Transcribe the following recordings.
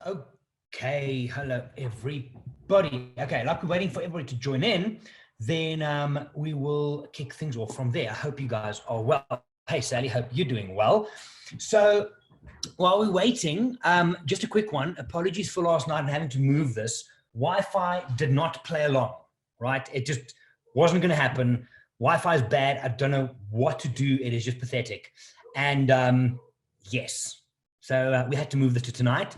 Okay, hello everybody. Okay, like we're waiting for everybody to join in, then we will kick things off from there. I hope you guys are well. Hey Sally, hope you're doing well. So while we're waiting, just a quick one. Apologies for last night and having to move this. Wi-Fi did not play along, right? It just wasn't going to happen. Wi-Fi is bad. I don't know what to do. It is just pathetic. And yes, so we had to move this to tonight.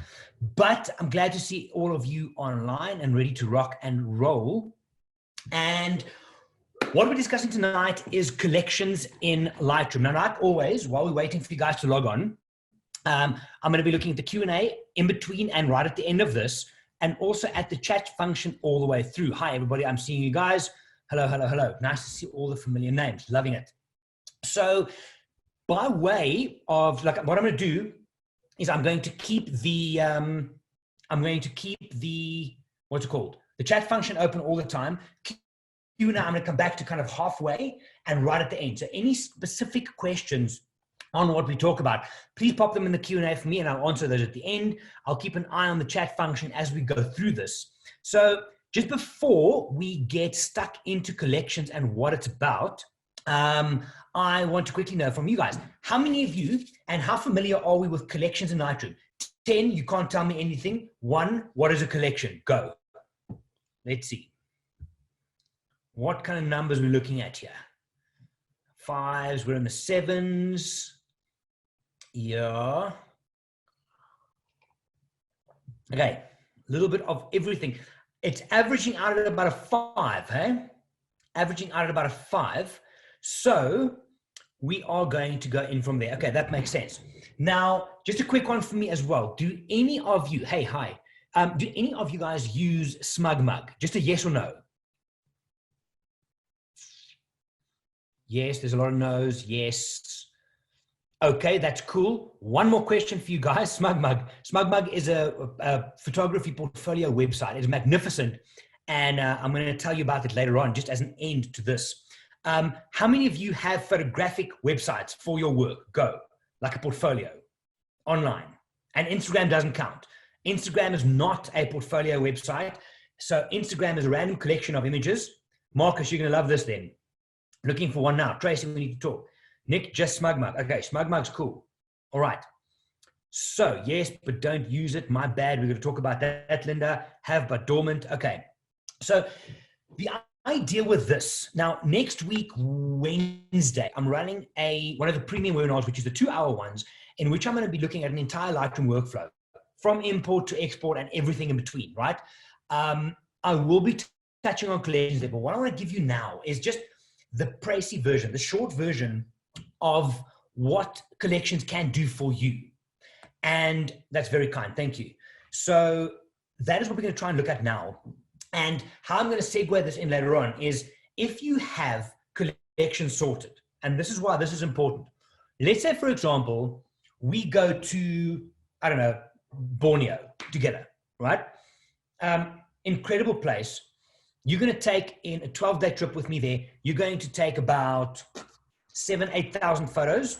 But I'm glad to see all of you online and ready to rock and roll. And what we're discussing tonight is collections in Lightroom. Now, like always, while we're waiting for you guys to log on, I'm going to be looking at the Q&A in between and right at the end of this, and also at the chat function all the way through. Hi, everybody. I'm seeing you guys. Hello, hello, hello. Nice to see all the familiar names. Loving it. So by way of, like, what I'm going to do is I'm going to keep the, what's it called? The chat function open all the time. Q&A, I'm going to come back to kind of halfway and right at the end. So any specific questions on what we talk about, please pop them in the Q&A for me and I'll answer those at the end. I'll keep an eye on the chat function as we go through this. So just before we get stuck into collections and what it's about, I want to quickly know from you guys, how many of you and how familiar are we with collections in Lightroom? 10, you can't tell me anything. 1, what is a collection? Go. Let's see. What kind of numbers we're looking at here? 5s, we're in the 7s. Yeah. Okay, a little bit of everything. It's averaging out at about a 5, hey? Averaging out at about a 5. So we are going to go in from there. Okay, that makes sense. Now, just a quick one for me as well. Do any of you, hey, hi, do any of you guys use SmugMug? Just a yes or no? Yes, there's a lot of no's. Yes. Okay, that's cool. One more question for you guys. SmugMug. SmugMug is a photography portfolio website. It's magnificent. And I'm going to tell you about it later on, just as an end to this. How many of you have photographic websites for your work? Go. Like a portfolio online. And Instagram doesn't count. Instagram is not a portfolio website. So Instagram is a random collection of images. Marcus, you're going to love this then. Looking for one now. Tracy, we need to talk. Nick, just SmugMug. Okay, SmugMug's cool. All right. So, yes, but don't use it. My bad. We're going to talk about that, Linda. Have but dormant. Okay. So, the idea with this. Now, next week, Wednesday, I'm running one of the premium webinars, which is the 2-hour ones, in which I'm going to be looking at an entire Lightroom workflow, from import to export and everything in between, right? I will be touching on collections there, but what I want to give you now is just the précis version, the short version of what collections can do for you. And that's very kind. Thank you. So that is what we're going to try and look at now. And how I'm going to segue this in later on is if you have collections sorted, and this is why this is important. Let's say, for example, we go to, I don't know, Borneo together, right? Incredible place. You're going to take in a 12-day trip with me there. You're going to take about 7,000 to 8,000 photos,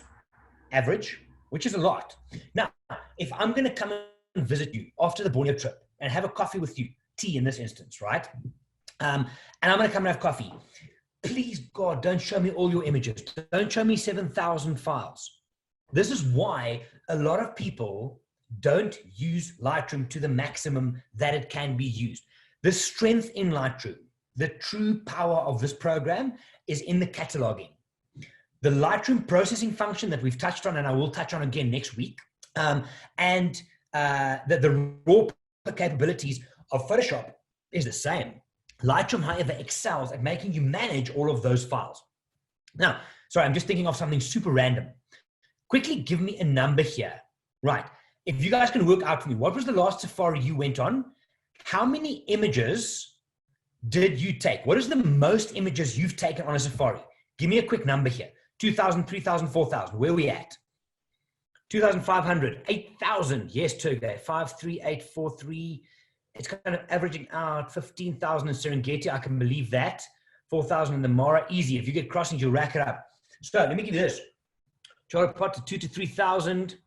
average, which is a lot. Now, if I'm going to come and visit you after the Borneo trip and have a coffee with you, tea in this instance, right? And I'm going to come and have coffee. Please, God, don't show me all your images. Don't show me 7,000 files. This is why a lot of people don't use Lightroom to the maximum that it can be used. The strength in Lightroom, the true power of this program is in the cataloging. The Lightroom processing function that we've touched on, and I will touch on again next week, and the raw capabilities of Photoshop is the same. Lightroom, however, excels at making you manage all of those files. Now, sorry, I'm just thinking of something super random. Quickly give me a number here. Right. If you guys can work out for me, what was the last safari you went on? How many images did you take? What is the most images you've taken on a safari? Give me a quick number here. 2,000, 3,000, 4,000. Where are we at? 2,500, 8,000. Yes, Turgay. 53843. It's kind of averaging out 15,000 in Serengeti. I can believe that. 4,000 in the Mara. Easy. If you get crossings, you'll rack it up. So let me give you this. Charlotte Pot to 2,000 to 3,000.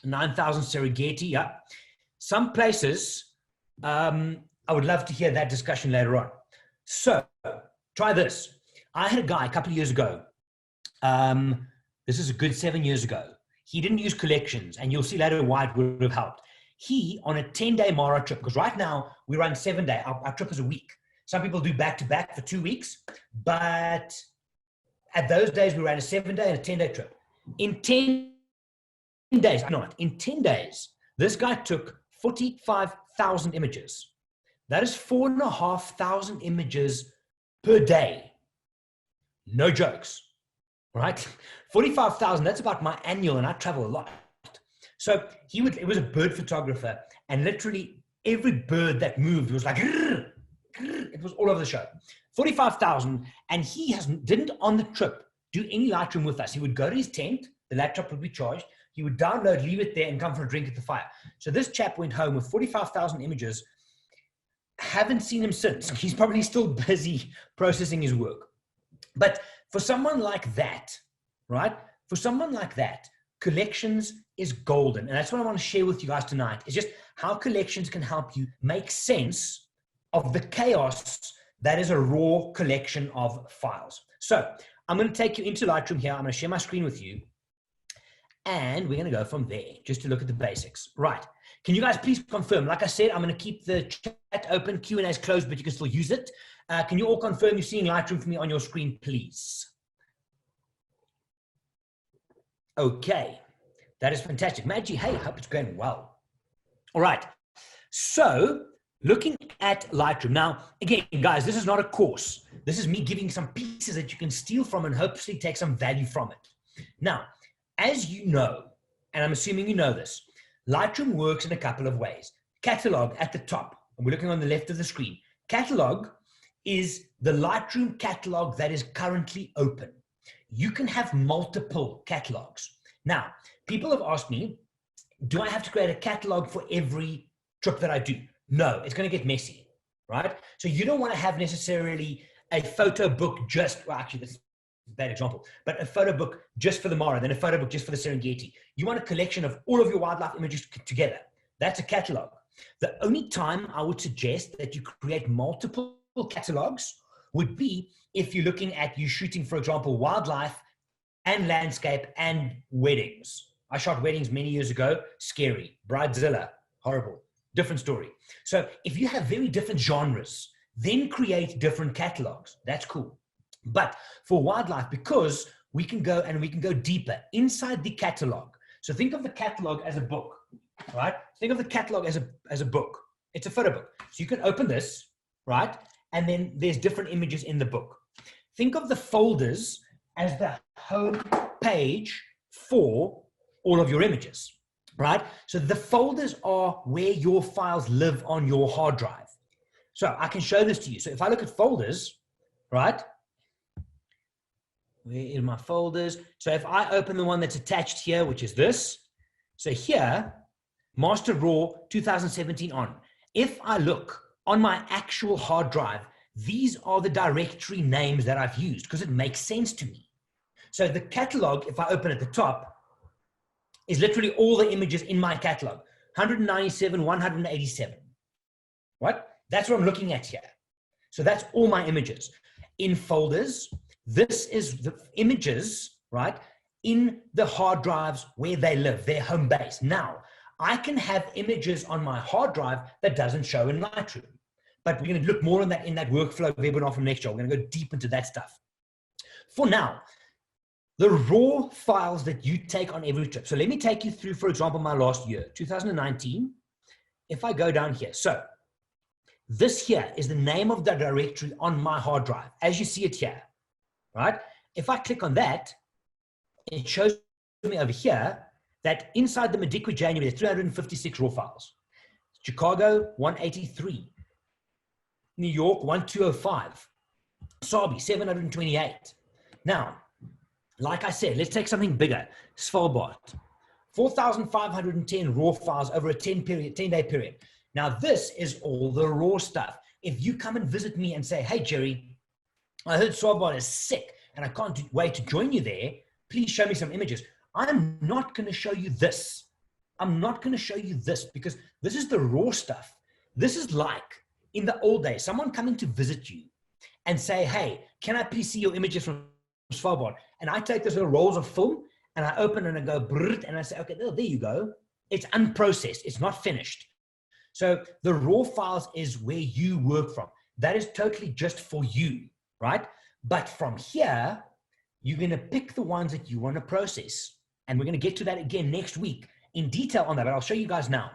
9,000 Serengeti. Yeah. some places, I would love to hear that discussion later on. So try this. I had a guy a couple of years ago. This is a good 7 years ago. He didn't use collections, and you'll see later why it would have helped. He, on a 10-day Mara trip, because right now we run 7-day, our trip is a week. Some people do back-to-back for 2 weeks, but at those days we ran a 7-day and a 10-day trip. In 10 days, in 10 days, this guy took 45,000 images. That is 4,500 images per day. No jokes, right? 45,000, that's about my annual, and I travel a lot. So it was a bird photographer, and literally every bird that moved was like, grrr, grrr, it was all over the show. 45,000, and he didn't on the trip do any Lightroom with us. He would go to his tent, the laptop would be charged, he would download, leave it there, and come for a drink at the fire. So this chap went home with 45,000 images. Haven't seen him since. He's probably still busy processing his work. But for someone like that, right? For someone like that, collections is golden. And that's what I want to share with you guys tonight, is just how collections can help you make sense of the chaos that is a raw collection of files. So I'm going to take you into Lightroom here. I'm going to share my screen with you. And we're going to go from there just to look at the basics. Right. Can you guys please confirm? Like I said, I'm going to keep the chat open, Q&A is closed, but you can still use it. Can you all confirm you're seeing Lightroom for me on your screen, please? Okay. That is fantastic. Maggie, hey, I hope it's going well. All right. So looking at Lightroom. Now, again, guys, this is not a course. This is me giving some pieces that you can steal from and hopefully take some value from it. Now, as you know, and I'm assuming you know this, Lightroom works in a couple of ways. Catalog at the top, and we're looking on the left of the screen. Catalog is the Lightroom catalog that is currently open. You can have multiple catalogs. Now, people have asked me, do I have to create a catalog for every trip that I do? No, it's going to get messy, right? So you don't want to have necessarily a photo book just, well, actually, that's a bad example, but a photo book just for the Mara, then a photo book just for the Serengeti. You want a collection of all of your wildlife images together. That's a catalog. The only time I would suggest that you create multiple catalogs would be if you're looking at you shooting, for example, wildlife and landscape and weddings. I shot weddings many years ago, scary, bridezilla, horrible, different story. So if you have very different genres, then create different catalogs. That's cool. But for wildlife, because we can go deeper inside the catalog. So think of the catalog as a book, right? Think of the catalog as a book. It's a photo book. So you can open this, right? And then there's different images in the book. Think of the folders as the home page for all of your images, right? So the folders are where your files live on your hard drive. So I can show this to you. So if I look at folders, right? Where are my folders? So if I open the one that's attached here, which is this. So here, Master Raw 2017 on. If I look on my actual hard drive, these are the directory names that I've used because it makes sense to me. So the catalog, if I open at the top, is literally all the images in my catalog. 197, 187. What? That's what I'm looking at here. So that's all my images. In folders, this is the images, right, in the hard drives where they live, their home base. Now, I can have images on my hard drive that doesn't show in Lightroom. But we're going to look more on that in that workflow webinar from next year. We're going to go deep into that stuff. For now, the raw files that you take on every trip. So let me take you through, for example, my last year, 2019. If I go down here, so this here is the name of the directory on my hard drive, as you see it here, right? If I click on that, it shows me over here that inside the Madikwe January, there's 356 raw files. Chicago, 183. New York, 1205. Sabi, 728. Now, like I said, let's take something bigger. Svalbard, 4,510 raw files over a 10-day period. Now, this is all the raw stuff. If you come and visit me and say, hey, Gerry, I heard Svalbard is sick and I can't wait to join you there. Please show me some images. I'm not going to show you this. I'm not going to show you this because this is the raw stuff. This is like in the old days, someone coming to visit you and say, hey, can I please see your images from Svalbard? And I take those little rolls of film and I open and I go, and I say, okay, there you go. It's unprocessed. It's not finished. So the raw files is where you work from. That is totally just for you, right? But from here, you're going to pick the ones that you want to process. And we're going to get to that again next week in detail on that, but I'll show you guys now.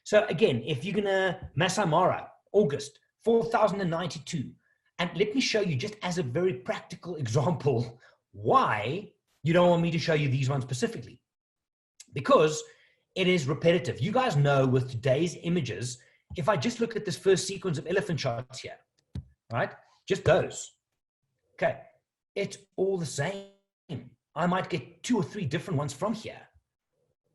So again, if you're going to Masai Mara, August, 4,092. And let me show you just as a very practical example, why you don't want me to show you these ones specifically. Because it is repetitive. You guys know with today's images, if I just look at this first sequence of elephant shots here, right? Just those. Okay. It's all the same. I might get 2 or 3 different ones from here,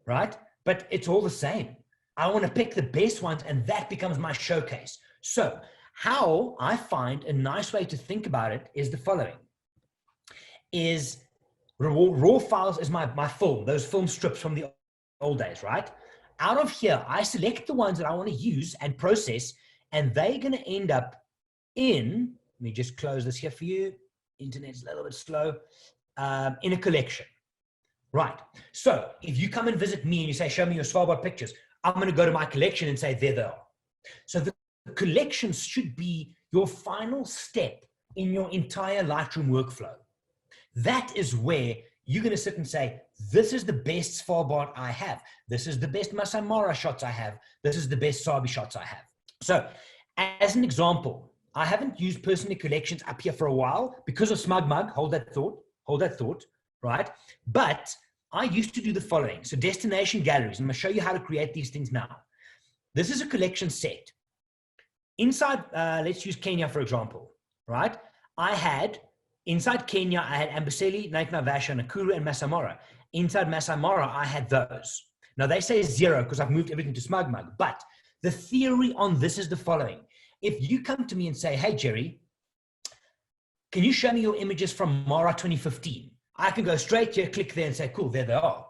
right? But it's all the same. I want to pick the best ones and that becomes my showcase. So how I find a nice way to think about it is the following. Is raw files is my film, those film strips from the old days, right? Out of here, I select the ones that I want to use and process, and they're going to end up in, let me just close this here for you. Internet's a little bit slow. In a collection, right? So if you come and visit me and you say, show me your Svalbard pictures, I'm going to go to my collection and say, there they are. So the collections should be your final step in your entire Lightroom workflow. That is where you're going to sit and say, this is the best Svalbard I have. This is the best Masai Mara shots I have. This is the best Sabi shots I have. So as an example, I haven't used personal collections up here for a while because of Smug Mug. Hold that thought, right? But I used to do the following. So destination galleries, I'm going to show you how to create these things now. This is a collection set. Inside, let's use Kenya, for example, right? Inside Kenya, I had Amboseli, Naik Naivasha, Nakuru, and Masai Mara. Inside Masai Mara, I had those. Now they say 0 because I've moved everything to Smug Mug. But the theory on this is the following. If you come to me and say, hey, Gerry, can you show me your images from Mara 2015? I can go straight here, click there and say, cool, there they are.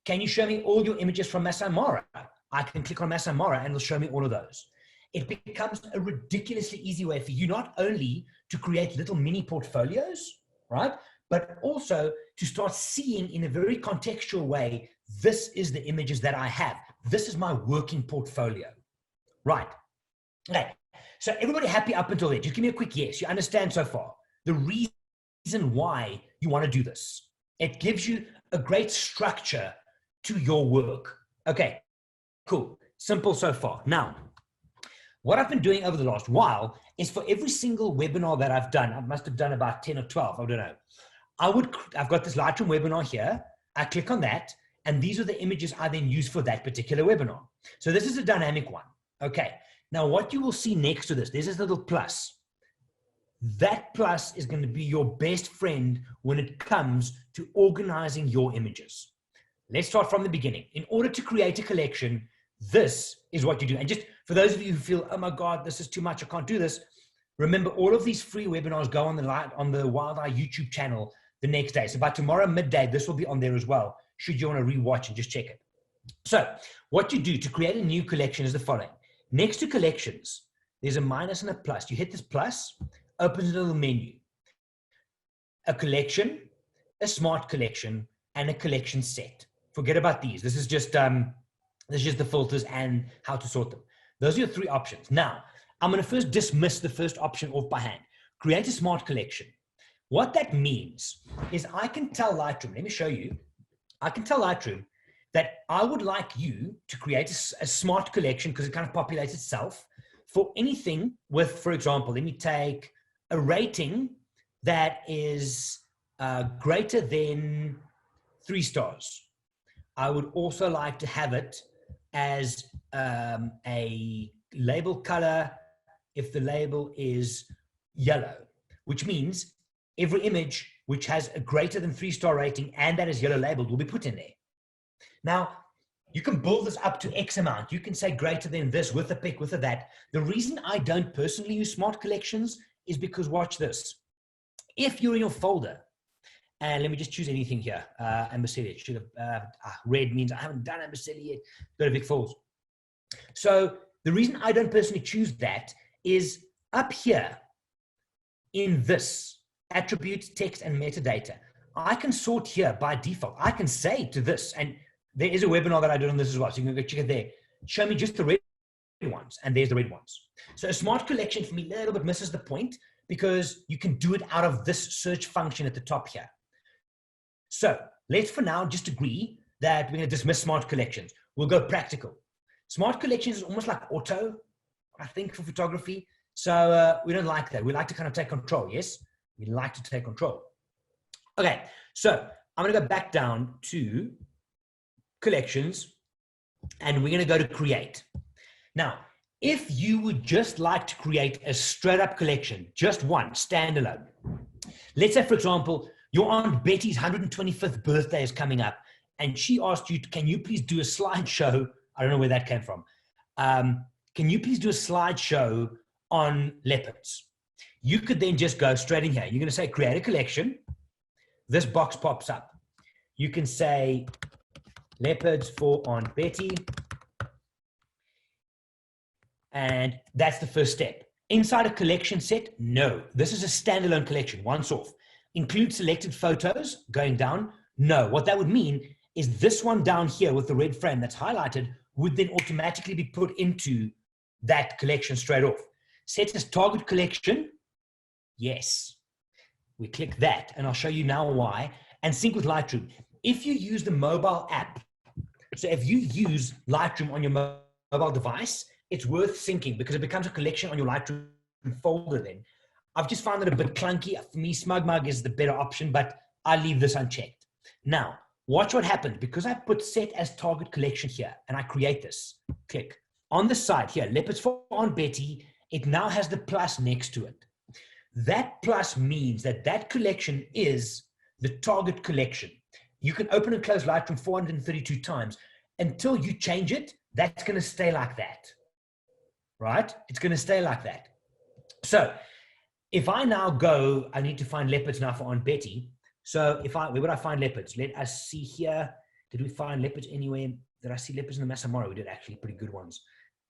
Can you show me all your images from Masai Mara? I can click on Masai Mara and it'll show me all of those. It becomes a ridiculously easy way for you not only to create little mini portfolios, right? But also to start seeing in a very contextual way, this is the images that I have. This is my working portfolio, right? Okay, so everybody happy up until there? Just give me a quick yes. You understand so far the reason why you want to do this. It gives you a great structure to your work. Okay, cool. Simple so far. Now, what I've been doing over the last while is for every single webinar that I've done, I must have done about 10 or 12, I don't know. I've got this Lightroom webinar here. I click on that, and these are the images I then use for that particular webinar. So this is a dynamic one. Okay. Now, what you will see next to this, there's this little plus. That plus is going to be your best friend when it comes to organizing your images. Let's start from the beginning. In order to create a collection, this is what you do. And just for those of you who feel, oh my God, this is too much, I can't do this. Remember, all of these free webinars go on the Wild Eye YouTube channel the next day. So by tomorrow midday, this will be on there as well, should you want to rewatch and just check it. So what you do to create a new collection is the following. Next to collections, there's a minus and a plus. You hit this plus, opens a little menu. A collection, a smart collection, and a collection set. Forget about these. This is just the filters and how to sort them. Those are your 3 options. Now, I'm going to first dismiss the first option off by hand. Create a smart collection. What that means is I can tell Lightroom, let me show you. I can tell Lightroom that I would like you to create a smart collection because it kind of populates itself for anything with, for example, let me take a rating that is greater than 3 stars. I would also like to have it as a label color if the label is yellow, which means every image which has a greater than 3-star rating and that is yellow labeled will be put in there. Now, you can build this up to X amount. You can say greater than this with a pick, with a that. The reason I don't personally use smart collections is because watch this. If you're in your folder And let me just choose anything here. Ambassador. Should have, red means I haven't done Ambassador yet. Bit of Vic Falls. So the reason I don't personally choose that is up here in this attributes, text, and metadata. I can sort here by default. I can say to this, and there is a webinar that I did on this as well. So you can go check it there. Show me just the red ones, and there's the red ones. So a smart collection for me a little bit misses the point because you can do it out of this search function at the top here. So let's for now just agree that we're going to dismiss smart collections. We'll go practical. Smart collections is almost like auto, I think, for photography. So we don't like that. We like to kind of take control. Yes, we like to take control. Okay, so I'm going to go back down to collections, and we're going to go to create. Now, if you would just like to create a straight up collection, just one, standalone. Let's say, for example, your Aunt Betty's 125th birthday is coming up, and she asked you, can you please do a slideshow? I don't know where that came from. Can you please do a slideshow on leopards? You could then just go straight in here. You're going to say, create a collection. This box pops up. You can say, leopards for Aunt Betty. And that's the first step. Inside a collection set, no. This is a standalone collection, once off. Include selected photos, going down, no. What that would mean is this one down here with the red frame that's highlighted would then automatically be put into that collection straight off. Set as target collection, yes. We click that, and I'll show you now why, and sync with Lightroom. If you use the mobile app, so if you use Lightroom on your mobile device, it's worth syncing because it becomes a collection on your Lightroom folder then. I've just found it a bit clunky. For me, SmugMug is the better option, but I leave this unchecked. Now, watch what happens. Because I put set as target collection here, and I create this. Click. On the side here, leopards for Aunt Betty, it now has the plus next to it. That plus means that that collection is the target collection. You can open and close Lightroom 432 times. Until you change it, that's going to stay like that. Right? It's going to stay like that. So if I now go, I need to find leopards now for Aunt Betty. So where would I find leopards? Let us see here. Did we find leopards anywhere? Did I see leopards in the Masamara? We did actually pretty good ones.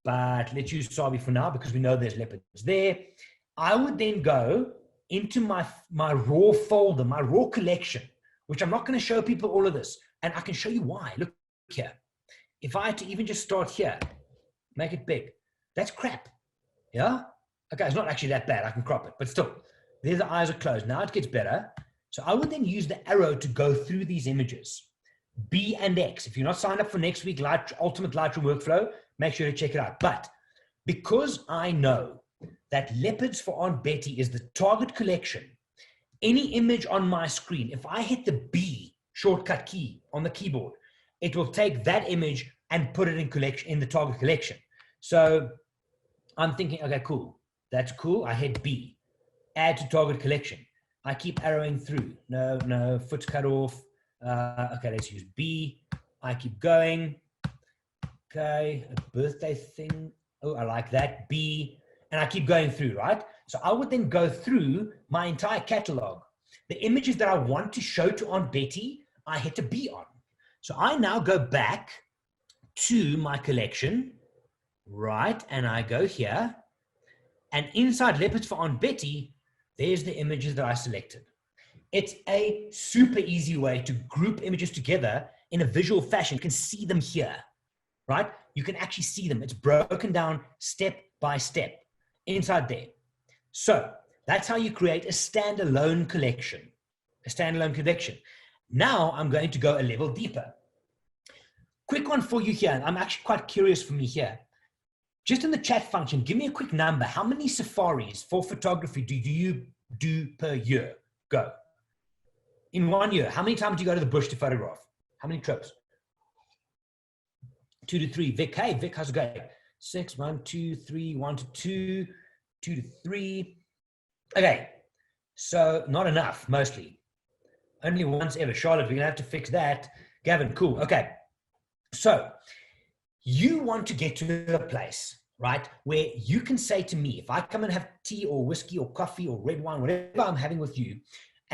But let's use Sabi for now because we know there's leopards there. I would then go into my raw folder, my raw collection, which I'm not going to show people all of this. And I can show you why. Look here. If I had to even just start here, make it big. That's crap. Yeah? Okay, it's not actually that bad. I can crop it. But still, there the eyes are closed. Now it gets better. So I would then use the arrow to go through these images. B and X. If you're not signed up for next week, Ultimate Lightroom Workflow, make sure to check it out. But because I know that leopards for Aunt Betty is the target collection, any image on my screen, if I hit the B shortcut key on the keyboard, it will take that image and put it in the target collection. So I'm thinking, okay, cool. That's cool. I hit B, add to target collection. I keep arrowing through. No, foot's cut off. Okay, let's use B. I keep going. Okay, a birthday thing. Oh, I like that. B. And I keep going through, right? So I would then go through my entire catalog. The images that I want to show to Aunt Betty, I hit a B on. So I now go back to my collection, right? And I go here. And inside leopards for Aunt Betty, there's the images that I selected. It's a super easy way to group images together in a visual fashion. You can see them here, right? You can actually see them. It's broken down step by step inside there. So that's how you create a standalone collection, Now I'm going to go a level deeper. Quick one for you here. I'm actually quite curious for me here. Just in the chat function, give me a quick number. How many safaris for photography do you do per year? Go. In 1 year, how many times do you go to the bush to photograph? How many trips? 2 to 3. Vic, hey, Vic, how's it going? 6, 1, 2, 3, 1 to 2, 2 to 3. Okay, so not enough, mostly. Only once ever. Charlotte, we're going to have to fix that. Gavin, cool. Okay, so you want to get to a place, right, where you can say to me, if I come and have tea or whiskey or coffee or red wine, whatever I'm having with you,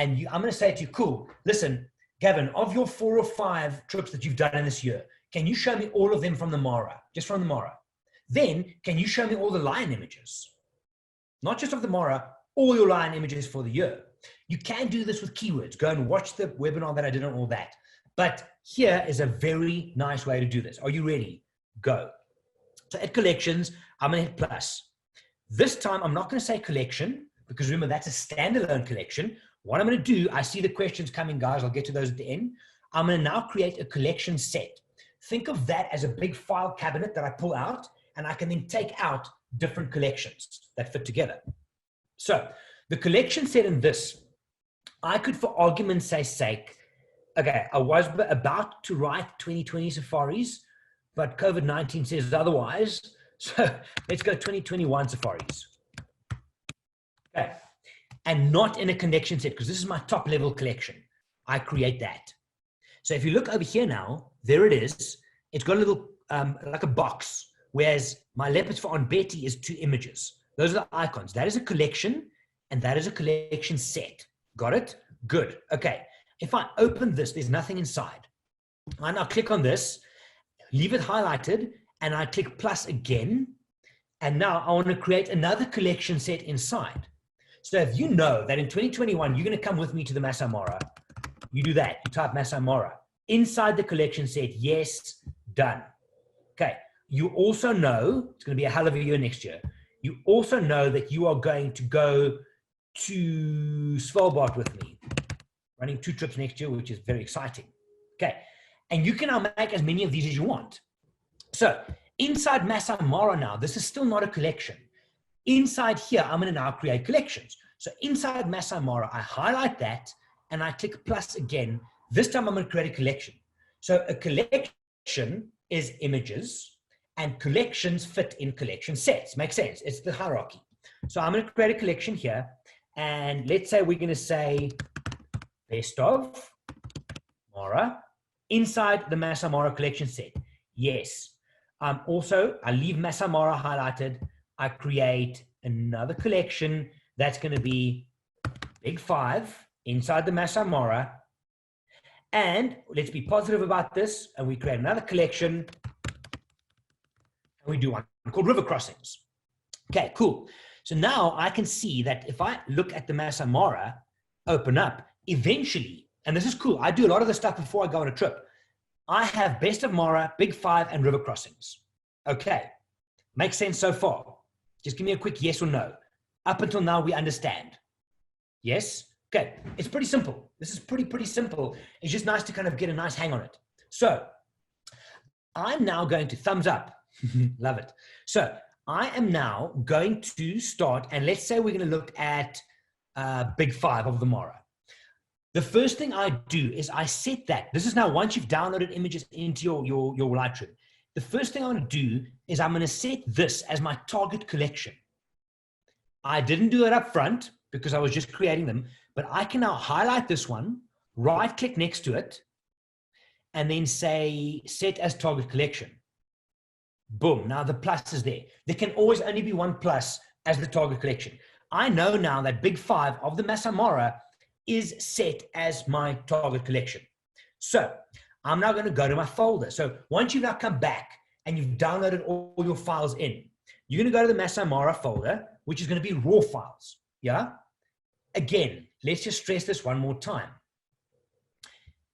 And I'm going to say to you, cool, listen, Gavin, of your 4 or 5 trips that you've done in this year, can you show me all of them from the Mara, just from the Mara? Then can you show me all the lion images? Not just of the Mara, all your lion images for the year. You can do this with keywords. Go and watch the webinar that I did on all that. But here is a very nice way to do this. Are you ready? Go. So at collections, I'm going to hit plus. This time, I'm not going to say collection, because remember, that's a standalone collection. What I'm going to do, I see the questions coming, guys. I'll get to those at the end. I'm going to now create a collection set. Think of that as a big file cabinet that I pull out, and I can then take out different collections that fit together. So the collection set in this, I could, for argument's sake, okay, I was about to write 2020 safaris, but COVID-19 says otherwise. So let's go 2021 safaris. Okay. And not in a collection set, because this is my top level collection. I create that. So if you look over here now, there it is. It's got a little, like a box, whereas my leopards for Aunt Betty is 2 images. Those are the icons. That is a collection, and that is a collection set. Got it? Good. Okay. If I open this, there's nothing inside. I now click on this, leave it highlighted, and I click plus again. And now I want to create another collection set inside. So if you know that in 2021, you're going to come with me to the Masai Mara, you do that. You type Masai Mara. Inside the collection set, yes, done. Okay. You also know, it's going to be a hell of a year next year. You also know that you are going to go to Svalbard with me, running 2 trips next year, which is very exciting. Okay. And you can now make as many of these as you want. So inside Masai Mara now, this is still not a collection. Inside here, I'm going to now create collections. So inside Masai Mara, I highlight that and I click plus again. This time I'm going to create a collection. So a collection is images and collections fit in collection sets. Makes sense. It's the hierarchy. So I'm going to create a collection here. And let's say we're going to say best of Mara inside the Masai Mara collection set. Yes. Also, I leave Masai Mara highlighted. I create another collection that's going to be Big 5 inside the Masai Mara. And let's be positive about this. And we create another collection. And we do one called River Crossings. Okay, cool. So now I can see that if I look at the Masai Mara open up, eventually, and this is cool, I do a lot of this stuff before I go on a trip. I have Best of Mara, Big 5, and River Crossings. Okay, makes sense so far. Just give me a quick yes or no. Up until now, we understand. Yes? Okay, it's pretty simple. This is pretty simple. It's just nice to kind of get a nice hang on it. So I'm now going to thumbs up. Love it. So I am now going to start, and let's say we're going to look at Big 5 of the Mara. The first thing I do is I set that. This is now once you've downloaded images into your Lightroom. The first thing I want to do is I'm going to set this as my target collection. I didn't do it up front because I was just creating them, but I can now highlight this one, right click next to it, and then say set as target collection. Boom. Now the plus is there. There can always only be one plus as the target collection. I know now that Big 5 of the Masai Mara is set as my target collection. So I'm now going to go to my folder. So once you've now come back and you've downloaded all your files in, you're going to go to the Masai Mara folder, which is going to be raw files. Yeah. Again, let's just stress this one more time.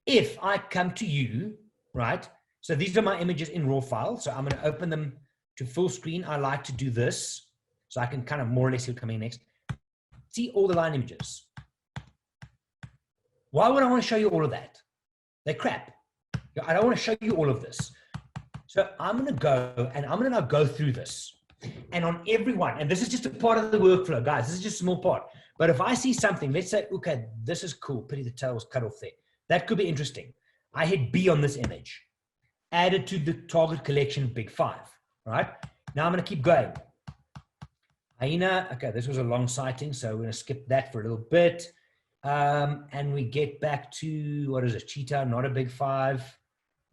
If I come to you, right? So these are my images in raw files. So I'm going to open them to full screen. I like to do this so I can kind of more or less see what's coming next. See all the line images. Why would I want to show you all of that? They're crap. I don't want to show you all of this. So I'm going to go and I'm going to now go through this. And on every one, and this is just a part of the workflow, guys. This is just a small part. But if I see something, let's say, okay, this is cool. Pity the tail was cut off there. That could be interesting. I hit B on this image. Added to the target collection, Big 5. Right? Now I'm going to keep going. Hyena. Okay, this was a long sighting, so we're going to skip that for a little bit. And we get back to, what is it? Cheetah, not a Big 5.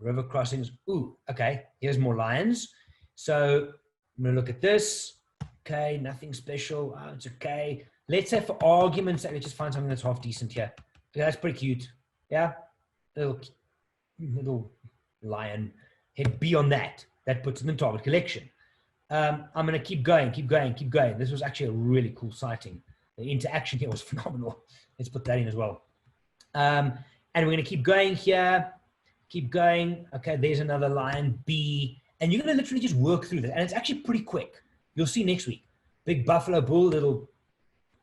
River Crossings. Ooh, okay. Here's more lions. So I'm going to look at this. Okay, nothing special. Oh, it's okay. let's say for argument's sake, let's just find something that's half decent here. Yeah, that's pretty cute. Yeah, little lion head B on that. That puts it in the target collection. I'm going to keep going. This was actually a really cool sighting. The interaction here was phenomenal. Let's put that in as well. And we're going to keep going here. Keep going. Okay, there's another lion B. And you're going to literally just work through that. And it's actually pretty quick. You'll see next week. Big buffalo bull, little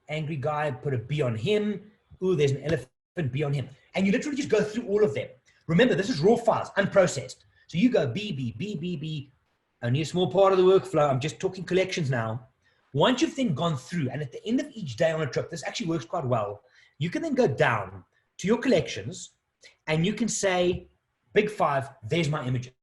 angry guy, put a B on him. Ooh, there's an elephant B on him. And you literally just go through all of them. Remember, this is raw files, unprocessed. So you go B, B, B, B, B. Only a small part of the workflow. I'm just talking collections now. Once you've then gone through, and at the end of each day on a trip, this actually works quite well. You can then go down to your collections and you can say, big 5, there's my images.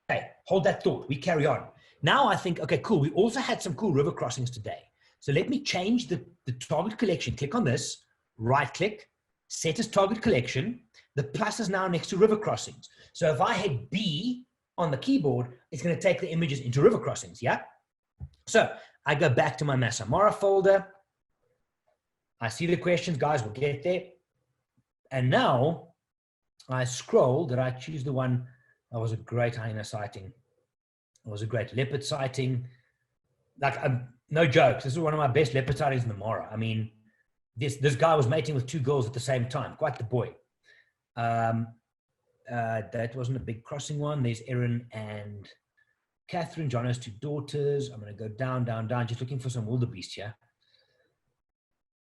Okay, hold that thought. We carry on. Now I think, okay, cool. We also had some cool river crossings today. So let me change the target collection. Click on this, right click, set as target collection. The plus is now next to river crossings. So if I hit B on the keyboard, it's going to take the images into river crossings. Yeah. So I go back to my Massa Mara folder. I see the questions, guys, we'll get there. And now I scroll. Did I choose the one? That was a great hyena sighting. It was a great leopard sighting. Like, no jokes. This is one of my best leopard sightings in the Mara. I mean, this guy was mating with 2 girls at the same time. Quite the boy. That wasn't a big crossing one. There's Erin and Catherine, Jono's 2 daughters. I'm going to go down, down, down, just looking for some wildebeest here.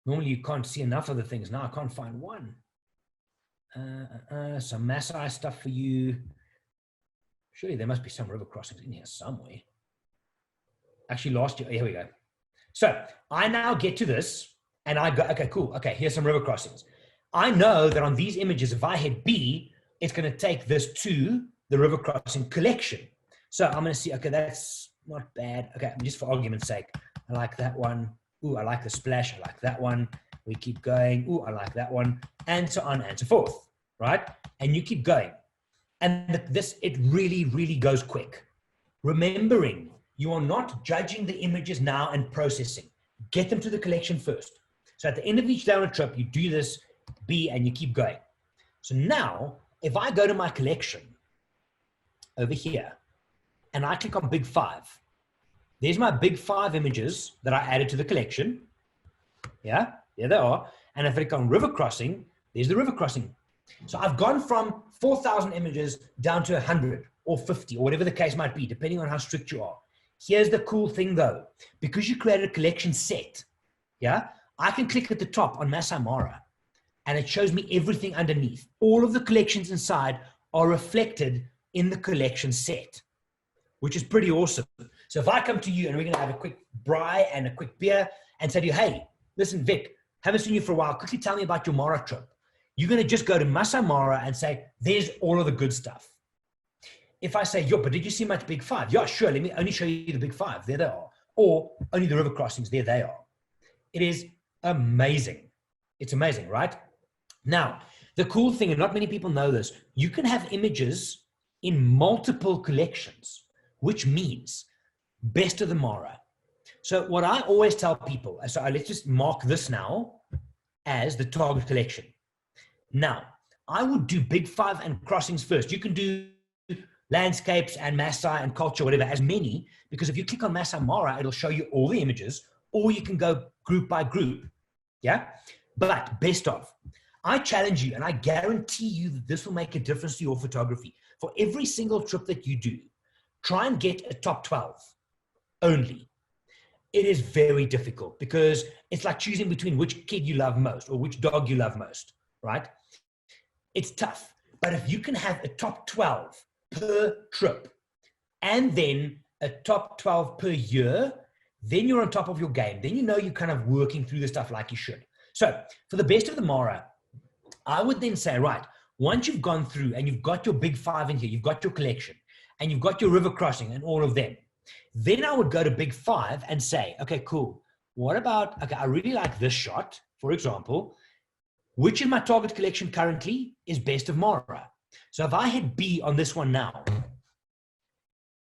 Normally you can't see enough of the things. Now I can't find one. Some Maasai stuff for you. Surely there must be some river crossings in here somewhere. Actually, last year, here we go. So I now get to this and I go, okay, cool. Okay, here's some river crossings. I know that on these images, if I hit B, it's going to take this to the river crossing collection. So I'm going to see, okay, that's not bad. Okay, just for argument's sake, I like that one. Ooh, I like the splash. I like that one. We keep going. Ooh, I like that one. And so on and so forth, right? And you keep going. And this, it really, really goes quick. Remembering, you are not judging the images now and processing. Get them to the collection first. So at the end of each day on a trip, you do this B and you keep going. So now, if I go to my collection over here and I click on big 5, there's my big 5 images that I added to the collection. Yeah, there they are. And if I click on river crossing, there's the river crossing. So I've gone from 4,000 images down to 100 or 50 or whatever the case might be, depending on how strict you are. Here's the cool thing though, because you created a collection set, yeah, I can click at the top on Massa Mara and it shows me everything underneath. All of the collections inside are reflected in the collection set, which is pretty awesome. So if I come to you and we're going to have a quick braai and a quick beer and say to you, hey, listen, Vic, haven't seen you for a while. Quickly tell me about your Mara trip. You're going to just go to Massa Mara and say, there's all of the good stuff. If I say, yo, but did you see much big 5? Yeah, sure. Let me only show you the big 5. There they are. Or only the river crossings. There they are. It is amazing. It's amazing, right? Now, the cool thing, and not many people know this, you can have images in multiple collections, which means best of the Mara. So what I always tell people, so let's just mark this now as the target collection. Now, I would do big 5 and crossings first. You can do landscapes and Maasai and culture, whatever, as many, because if you click on Massa Mara, it'll show you all the images, or you can go group by group. Yeah. But best of, I challenge you and I guarantee you that this will make a difference to your photography. For every single trip that you do, try and get a top 12 only. It is very difficult because it's like choosing between which kid you love most or which dog you love most, right? It's tough. But if you can have a top 12 per trip and then a top 12 per year, then you're on top of your game. Then you know you're kind of working through the stuff like you should. So for the best of the Mara, I would then say, right, once you've gone through and you've got your big 5 in here, you've got your collection and you've got your river crossing and all of them, then I would go to big 5 and say, okay, cool. What about, okay, I really like this shot, for example, which in my target collection currently is best of Mara. So if I hit B on this one now,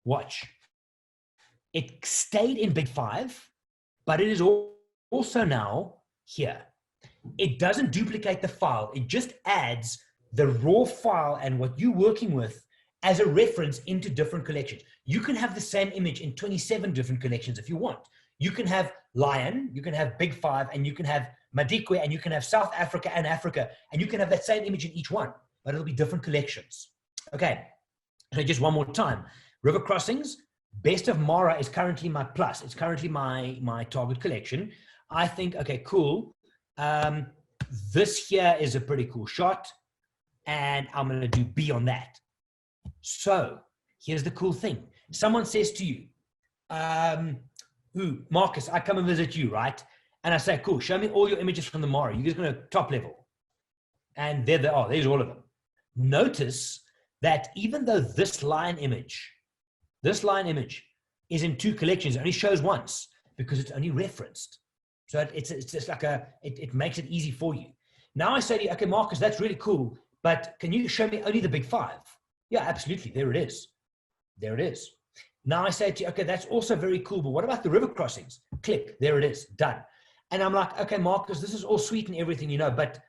watch, it stayed in big 5, but it is also now here. It doesn't duplicate the file. It just adds the raw file and what you're working with as a reference into different collections. You can have the same image in 27 different collections if you want. You can have Lion, you can have Big Five, and you can have Madikwe, and you can have South Africa and Africa, and you can have that same image in each one, but it'll be different collections. Okay, so just one more time. River Crossings, Best of Mara is currently my plus. It's currently my target collection. I think, okay, cool. This here is a pretty cool shot, and I'm going to do B on that. So here's the cool thing. Someone says to you, Marcus, I come and visit you, right? And I say, cool, show me all your images from the Mara. You guys go to top level. And there they are. There's all of them. Notice that even though this line image is in two collections, it only shows once because it's only referenced. So it's just like it makes it easy for you. Now I say to you, okay, Marcus, that's really cool, but can you show me only the Big Five? Yeah, absolutely. There it is. There it is. Now I say to you, okay, that's also very cool, but what about the river crossings? Click, there it is, done. And I'm like, okay, Marcus, this is all sweet and everything, you know, but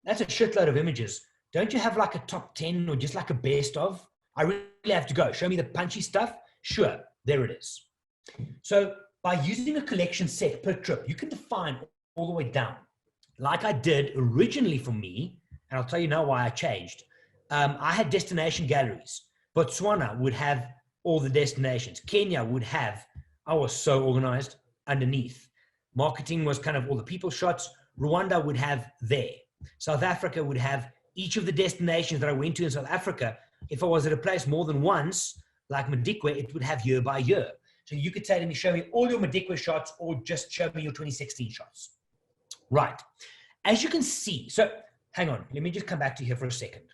that's a shitload of images. Don't you have like a top 10 or just like a best of? I really have to go. Show me the punchy stuff. Sure, there it is. So by using a collection set per trip, you can define all the way down. Like I did originally for me, and I'll tell you now why I changed. I had destination galleries. Botswana would have all the destinations. Kenya would have, I was so organized underneath. Marketing was kind of all the people shots. Rwanda would have there. South Africa would have each of the destinations that I went to in South Africa. If I was at a place more than once, like Madikwe, it would have year by year. So you could say to me, show me all your Madikwe shots or just show me your 2016 shots. Right. As you can see, so hang on, let me just come back to here for a second.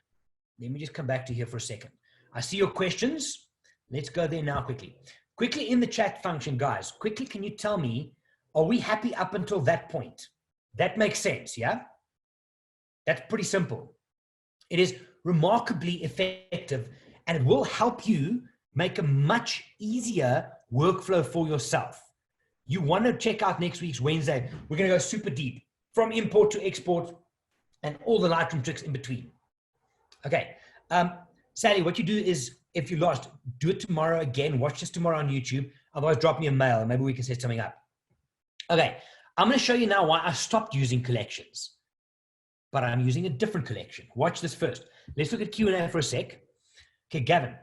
I see your questions. Let's go there now quickly. Quickly in the chat function, guys, quickly, can you tell me, are we happy up until that point? That makes sense, yeah? That's pretty simple. It is remarkably effective, and it will help you make a much easier workflow for yourself. You want to check out next week's Wednesday. We're going to go super deep from import to export and all the Lightroom tricks in between. Okay. Sally, what you do is, if you lost, do it tomorrow again. Watch this tomorrow on YouTube. Otherwise, drop me a mail and maybe we can set something up. Okay. I'm going to show you now why I stopped using collections, but I'm using a different collection. Watch this first. Let's look at Q&A for a sec. Okay, Gavin.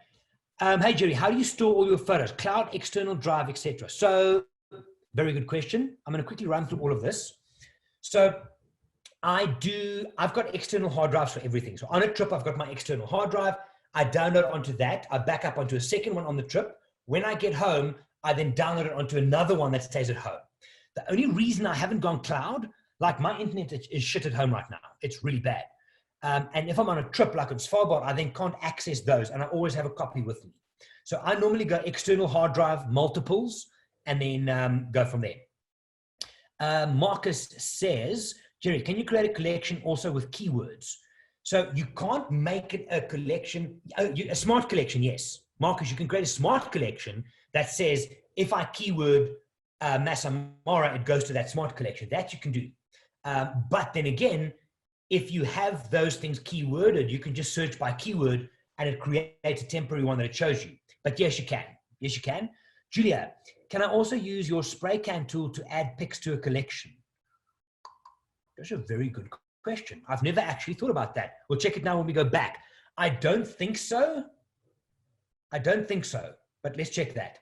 Hey, Gerry, how do you store all your photos? Cloud, external drive, etc. So, very good question. I'm going to quickly run through all of this. So, I've got external hard drives for everything. So, on a trip, I've got my external hard drive. I download onto that. I back up onto a second one on the trip. When I get home, I then download it onto another one that stays at home. The only reason I haven't gone cloud, like my internet is shit at home right now. It's really bad. And if I'm on a trip like on Svalbard, I then can't access those, and I always have a copy with me. So I normally go external hard drive, multiples, and then go from there. Marcus says, Gerry, can you create a collection also with keywords? So you can't make it a collection, a smart collection, yes. Marcus, you can create a smart collection that says, if I keyword Massa Mara, it goes to that smart collection. That you can do. But then again, if you have those things keyworded, you can just search by keyword and it creates a temporary one that it shows you. But yes, you can. Yes, you can. Julia, can I also use your spray can tool to add pics to a collection? That's a very good question. I've never actually thought about that. We'll check it now when we go back. I don't think so. But let's check that.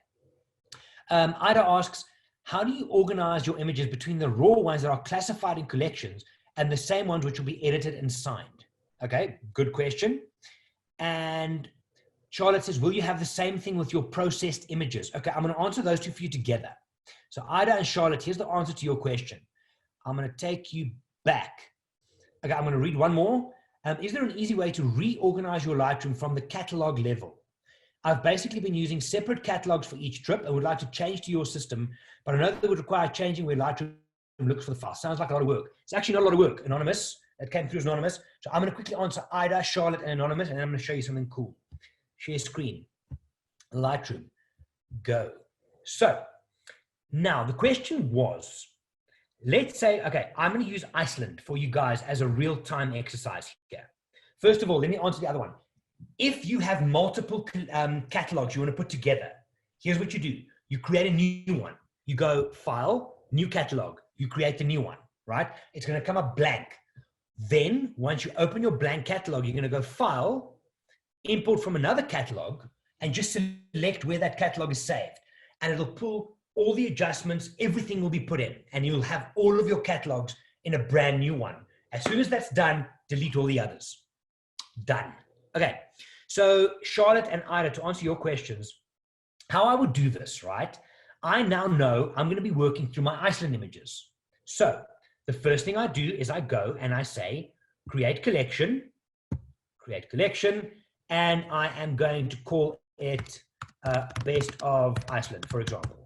Ida asks, how do you organize your images between the raw ones that are classified in collections and the same ones which will be edited and signed? Okay, good question. And Charlotte says, will you have the same thing with your processed images? Okay, I'm going to answer those two for you together. So Ida and Charlotte, here's the answer to your question. I'm going to take you back. Okay, I'm going to read one more. Is there an easy way to reorganize your Lightroom from the catalog level? I've basically been using separate catalogs for each trip. I would like to change to your system, but I know that would require changing where Lightroom looks for the file. Sounds like a lot of work. It's actually not a lot of work. Anonymous, that came through as anonymous. So I'm going to quickly answer Ida, Charlotte, and anonymous, and then I'm going to show you something cool. Share screen, Lightroom, go. So now the question was, let's say, okay, I'm going to use Iceland for you guys as a real-time exercise here. First of all, let me answer the other one. If you have multiple catalogs you want to put together, here's what you do. You create a new one. You go File, New Catalog. You create the new one, right? It's going to come up blank. Then once you open your blank catalog, you're going to go File, Import from another catalog, and just select where that catalog is saved. And it'll pull all the adjustments, everything will be put in, and you'll have all of your catalogs in a brand new one. As soon as that's done, delete all the others. Done. Okay, so Charlotte and Ida, to answer your questions, how I would do this, right? I now know I'm going to be working through my Iceland images. So the first thing I do is I go and I say, create collection, and I am going to call it Best of Iceland, for example.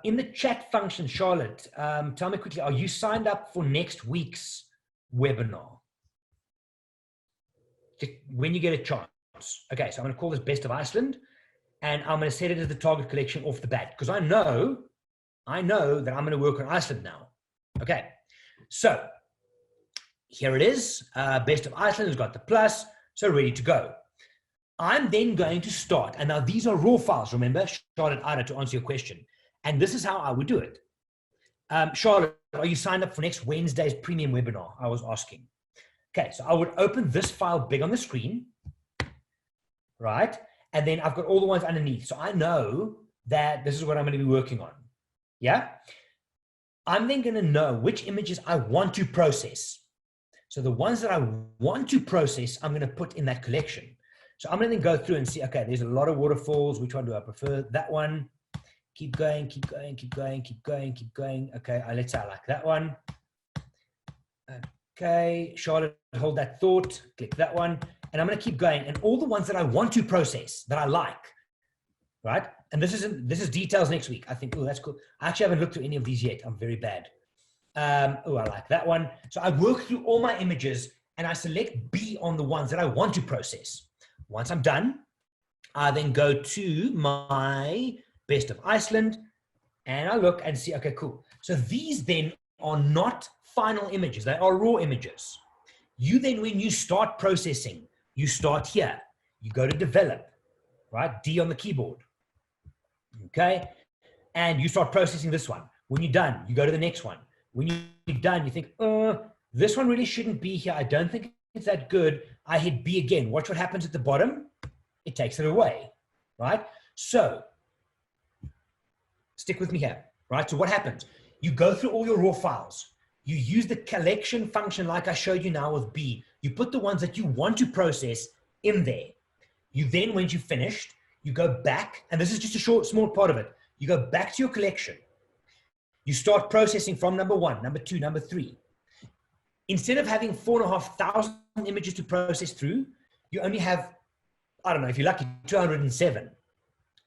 In the chat function, Charlotte, tell me quickly, are you signed up for next week's webinar? Just when you get a chance. Okay, so I'm going to call this Best of Iceland, and I'm going to set it as the target collection off the bat, because I know that I'm going to work on Iceland now. Okay, so here it is. Best of Iceland has got the plus, so ready to go. I'm then going to start, and now these are raw files, remember, Charlotte, Ida, to answer your question. And this is how I would do it. Charlotte, are you signed up for next Wednesday's premium webinar? I was asking. Okay, so I would open this file big on the screen, right? And then I've got all the ones underneath. So I know that this is what I'm going to be working on. Yeah? I'm then going to know which images I want to process. So the ones that I want to process, I'm going to put in that collection. So I'm going to then go through and see, okay, there's a lot of waterfalls. Which one do I prefer? That one. Keep going, keep going, keep going, keep going, keep going. Okay, let's say I like that one. Okay, Charlotte, hold that thought. Click that one. And I'm going to keep going. And all the ones that I want to process, that I like, right? And this is details next week. I think, oh, that's cool. I actually haven't looked through any of these yet. I'm very bad. Oh, I like that one. So I work through all my images and I select B on the ones that I want to process. Once I'm done, I then go to my Best of Iceland, and I look and see, okay, cool. So these then are not final images. They are raw images. You then, when you start processing, you start here. You go to develop, right? D on the keyboard. Okay. And you start processing this one. When you're done, you go to the next one. When you're done, you think, this one really shouldn't be here. I don't think it's that good. I hit B again. Watch what happens at the bottom. It takes it away, right? So stick with me here, right? So what happens? You go through all your raw files. You use the collection function like I showed you now with B. You put the ones that you want to process in there. You then, when you've finished, you go back, and this is just a small part of it. You go back to your collection. You start processing from number 1, number 2, number 3. Instead of having 4,500 images to process through, you only have, I don't know, if you're lucky, 207.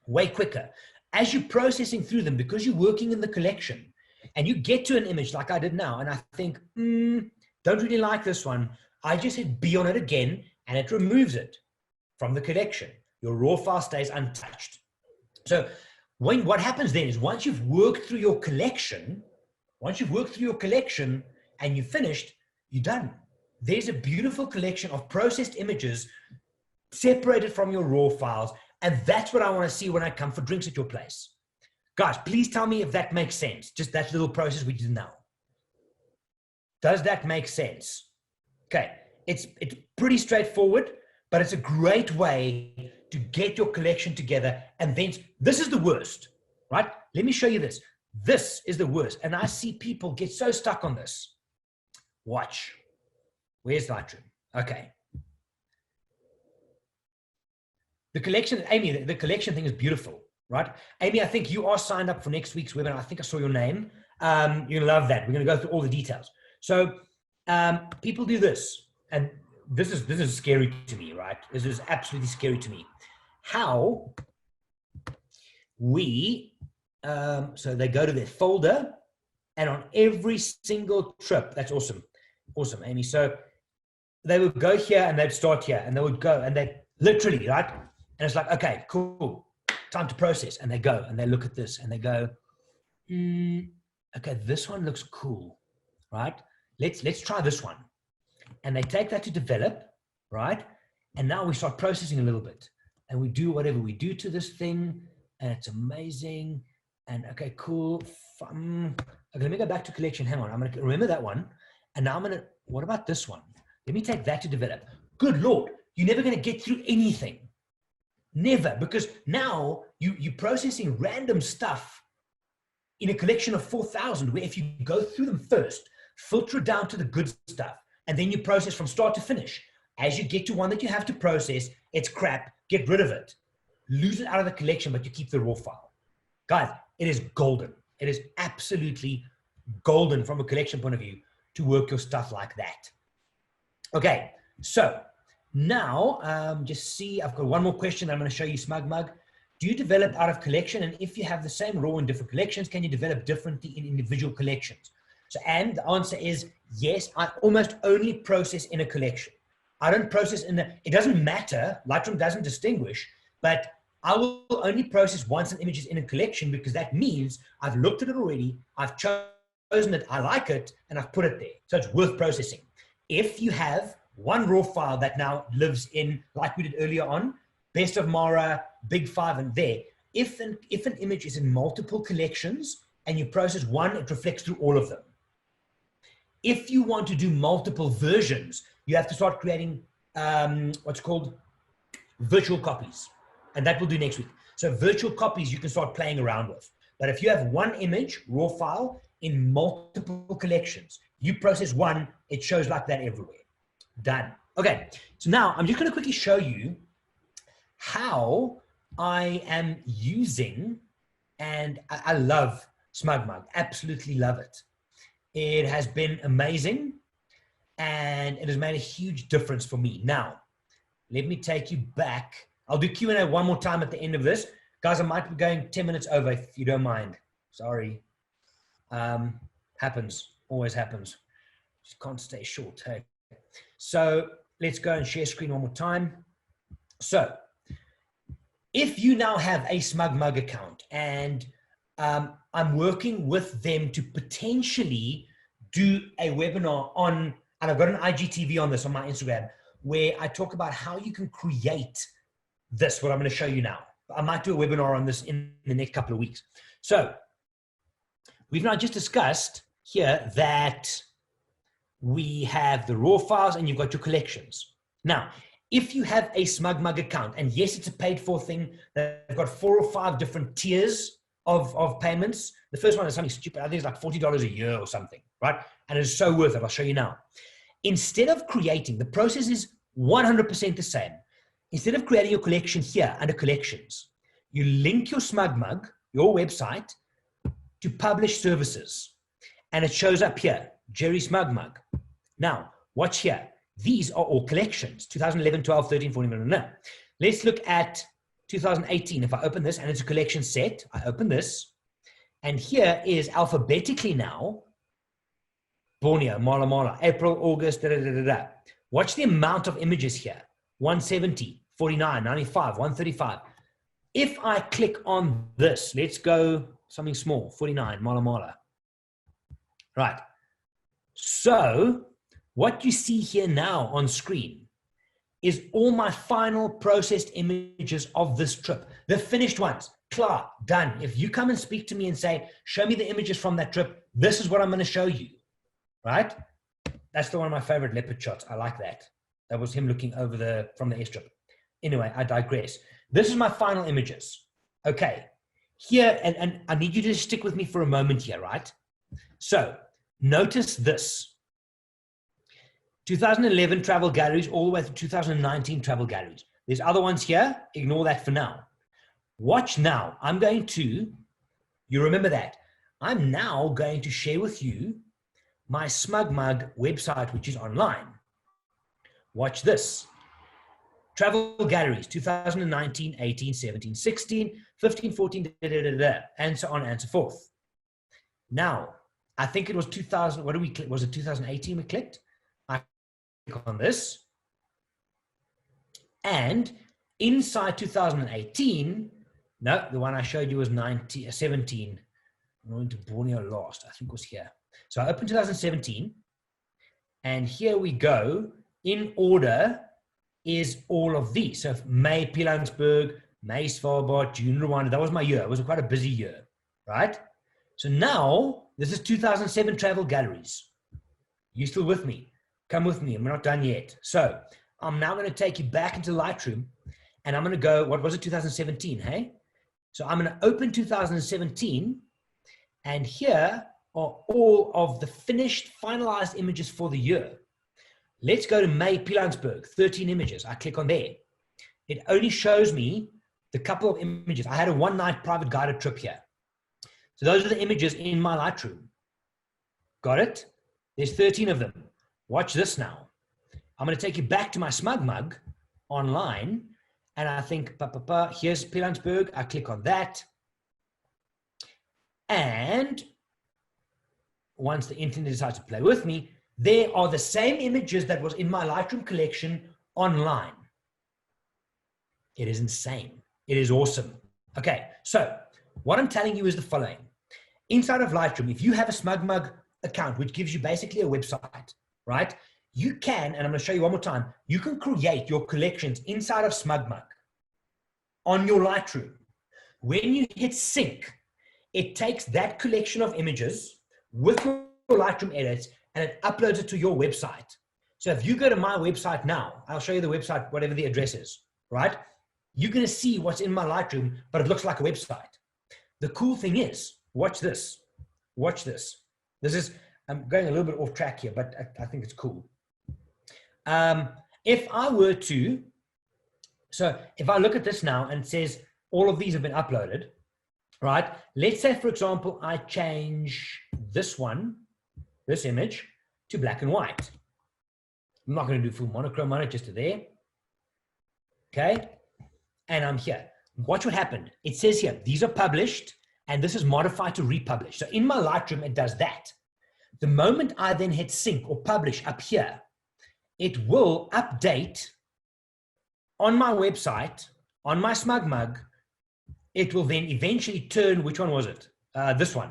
Way quicker. As you're processing through them, because you're working in the collection, and you get to an image like I did now, and I think, don't really like this one. I just hit B on it again, and it removes it from the collection. Your raw file stays untouched. So what happens then is once you've worked through your collection, and you've finished, you're done. There's a beautiful collection of processed images separated from your raw files. And that's what I want to see when I come for drinks at your place. Guys, please tell me if that makes sense. Just that little process we did now. Does that make sense? Okay, it's pretty straightforward, but it's a great way to get your collection together. And then this is the worst, right? Let me show you this. This is the worst. And I see people get so stuck on this. Watch. Where's Lightroom? Okay. The collection, Amy, the collection thing is beautiful, right? Amy, I think you are signed up for next week's webinar. I think I saw your name. You're going to love that. We're going to go through all the details. So people do this, and this is scary to me, right? This is absolutely scary to me. How we, so they go to their folder, and on every single trip, that's awesome. Awesome, Amy. So they would go here, and they'd start here, and they would go, and they literally, right? And it's like, okay, cool, time to process. And they go and they look at this and they go, okay, this one looks cool, right? Let's try this one. And they take that to develop, right? And now we start processing a little bit. And we do whatever we do to this thing. And it's amazing. And okay, cool. Okay, let me go back to collection. Hang on. I'm going to remember that one. And now I'm going to, what about this one? Let me take that to develop. Good Lord. You're never going to get through anything. Never. Because now you're processing random stuff in a collection of 4,000, where if you go through them first, filter it down to the good stuff, and then you process from start to finish. As you get to one that you have to process, it's crap, get rid of it. Lose it out of the collection, but you keep the raw file. Guys, it is golden. It is absolutely golden from a collection point of view to work your stuff like that. Okay, so now just see, I've got one more question I'm going to show you, SmugMug. Do you develop out of collection? And if you have the same raw in different collections, can you develop differently in individual collections? So, and the answer is yes, I almost only process in a collection. I don't process in the, it doesn't matter, Lightroom doesn't distinguish, but I will only process once an image is in a collection, because that means I've looked at it already, I've chosen it, I like it, and I've put it there. So it's worth processing. If you have one raw file that now lives in, like we did earlier on, Best of Mara, Big Five, and there, if an image is in multiple collections and you process one, it reflects through all of them. If you want to do multiple versions, you have to start creating what's called virtual copies. And that we'll do next week. So virtual copies you can start playing around with. But if you have one image, raw file, in multiple collections, you process one, it shows like that everywhere. Done. Okay, so now I'm just going to quickly show you how I am using, and I love SmugMug, absolutely love it. It has been amazing, and it has made a huge difference for me. Now, let me take you back. I'll do Q&A one more time at the end of this. Guys, I might be going 10 minutes over if you don't mind. Sorry. Happens, always happens. Just can't stay short, hey? So let's go and share screen one more time. So if you now have a SmugMug account, and I'm working with them to potentially do a webinar on, and I've got an IGTV on this on my Instagram, where I talk about how you can create this, what I'm going to show you now. I might do a webinar on this in the next couple of weeks. So we've now just discussed here that we have the raw files and you've got your collections. Now, if you have a SmugMug account, and yes, it's a paid for thing, they've got 4 or 5 different tiers of payments. The first one is something stupid. I think it's like $40 a year or something, right? And it's so worth it. I'll show you now. Instead of creating, the process is 100% the same. Instead of creating your collection here under collections, you link your SmugMug, your website, to publish services. And it shows up here, Gerry SmugMug. Now, watch here. These are all collections, 2011, 12, 13, 14, no. Let's look at 2018. If I open this, and it's a collection set, I open this, and here is alphabetically now, Borneo, Mala Mala, April, August, da, da, da, da, da. Watch the amount of images here, 170, 49, 95, 135. If I click on this, let's go something small, 49, Mala Mala. Right. So what you see here now on screen is all my final processed images of this trip. The finished ones, klar, done. If you come and speak to me and say, show me the images from that trip, this is what I'm going to show you, right? That's the one of my favorite leopard shots. I like that. That was him looking over from the airstrip. Anyway, I digress. This is my final images. Okay, here, and I need you to stick with me for a moment here, right? So notice this. 2011 travel galleries all the way to 2019 travel galleries. There's other ones here. Ignore that for now. Watch now. I'm going to, you remember that. I'm now going to share with you my SmugMug website, which is online. Watch this. Travel galleries, 2019, 18, 17, 16, 15, 14, da, da, da, da, and so on and so forth. Now, I think it was 2000, what did we click? Was it 2018 we clicked? I click on this. And inside 2018, no, the one I showed you was 17. I went to Borneo last, I think it was here. So I opened 2017, and here we go. In order is all of these. So May, Pilanesberg, May, Svalbard, June, Rwanda. That was my year. It was quite a busy year, right? So now, this is 2007 travel galleries. You still with me? Come with me. We're not done yet. So I'm now going to take you back into Lightroom, and I'm going to go, what was it, 2017, hey? So I'm going to open 2017, and here are all of the finished, finalized images for the year. Let's go to May, Pilanesberg, 13 images. I click on there. It only shows me the couple of images. I had a one-night private guided trip here. So those are the images in my Lightroom. Got it? There's 13 of them. Watch this now. I'm going to take you back to my smug mug online, and I think, here's Pilanesberg. I click on that. And once the internet decides to play with me, there are the same images that was in my Lightroom collection online. It is insane. It is awesome. Okay, so what I'm telling you is the following. Inside of Lightroom, if you have a SmugMug account, which gives you basically a website, right? You can, and I'm going to show you one more time, you can create your collections inside of SmugMug on your Lightroom. When you hit sync, it takes that collection of images with your Lightroom edits and it uploads it to your website. So if you go to my website now, I'll show you the website, whatever the address is, right? You're going to see what's in my Lightroom, but it looks like a website. The cool thing is, watch this. Watch this. This is, I'm going a little bit off track here, but I think it's cool. If I were to, so if I look at this now and it says all of these have been uploaded, right? Let's say, for example, I change this one, this image, to black and white. I'm not going to do full monochrome on it, just to there. Okay. And I'm here. Watch what happened. It says here, these are published, and this is modified to republish. So in my Lightroom, it does that. The moment I then hit sync or publish up here, it will update on my website, on my SmugMug. It will then eventually turn, which one was it? This one.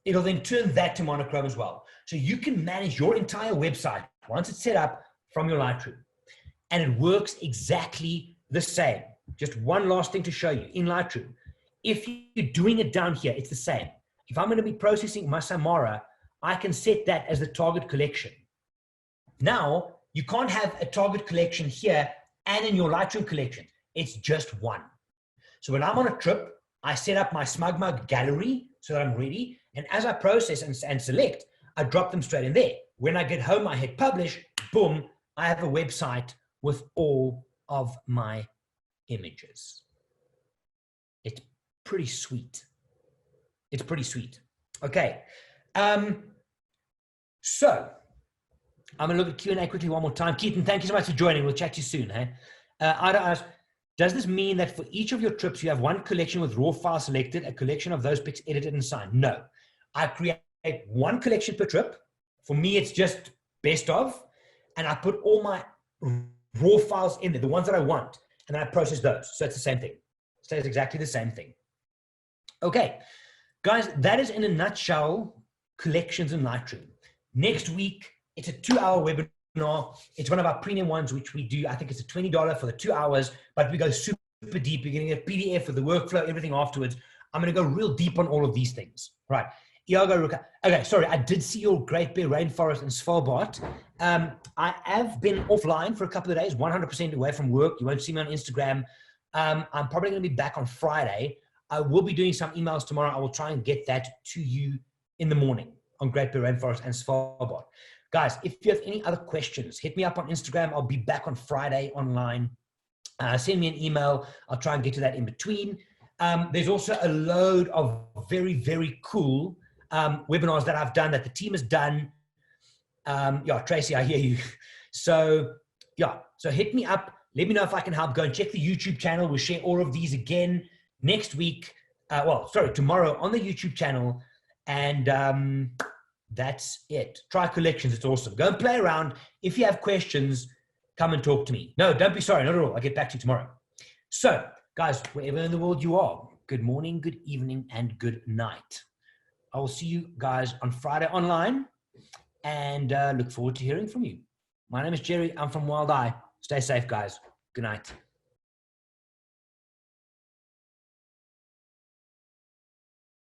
It'll then turn that to monochrome as well. So you can manage your entire website once it's set up from your Lightroom. And it works exactly the same. Just one last thing to show you in Lightroom. If you're doing it down here, it's the same. If I'm going to be processing my Samara, I can set that as the target collection. Now, you can't have a target collection here and in your Lightroom collection. It's just one. So when I'm on a trip, I set up my SmugMug gallery so that I'm ready. And as I process and select, I drop them straight in there. When I get home, I hit publish, boom, I have a website with all of my images. It's pretty sweet. It's pretty sweet. Okay. So I'm going to look at Q&A quickly one more time. Keaton, thank you so much for joining. We'll chat to you soon. Hey? Ida asks, does this mean that for each of your trips, you have one collection with raw files selected, a collection of those pics edited and signed? No. I create one collection per trip. For me, it's just best of. And I put all my raw files in there, the ones that I want. And then I process those. So it's the same thing. It stays exactly the same thing. Okay. Guys, that is in a nutshell collections in Lightroom. Next week, it's a 2-hour webinar. It's one of our premium ones, which we do. I think it's a $20 for the 2 hours, but we go super deep. You're getting a PDF with the workflow, everything afterwards. I'm going to go real deep on all of these things. Right. Iago Ruka. Okay, sorry. I did see your Great Bear Rainforest in Svalbard. I have been offline for a couple of days, 100% away from work. You won't see me on Instagram. I'm probably going to be back on Friday. I will be doing some emails tomorrow. I will try and get that to you in the morning on Great Bear Rainforest and Svalbard. Guys, if you have any other questions, hit me up on Instagram. I'll be back on Friday online. Send me an email. I'll try and get to that in between. There's also a load of very, very cool webinars that I've done, that the team has done. Yeah, Tracy, I hear you. So yeah, so hit me up. Let me know if I can help. Go and check the YouTube channel. We'll share all of these again next week. Tomorrow on the YouTube channel. And that's it. Try collections. It's awesome. Go and play around. If you have questions, come and talk to me. No, don't be sorry. Not at all. I'll get back to you tomorrow. So guys, wherever in the world you are, good morning, good evening, and good night. I will see you guys on Friday online, and look forward to hearing from you. My name is Gerry. I'm from Wild Eye. Stay safe, guys. Good night.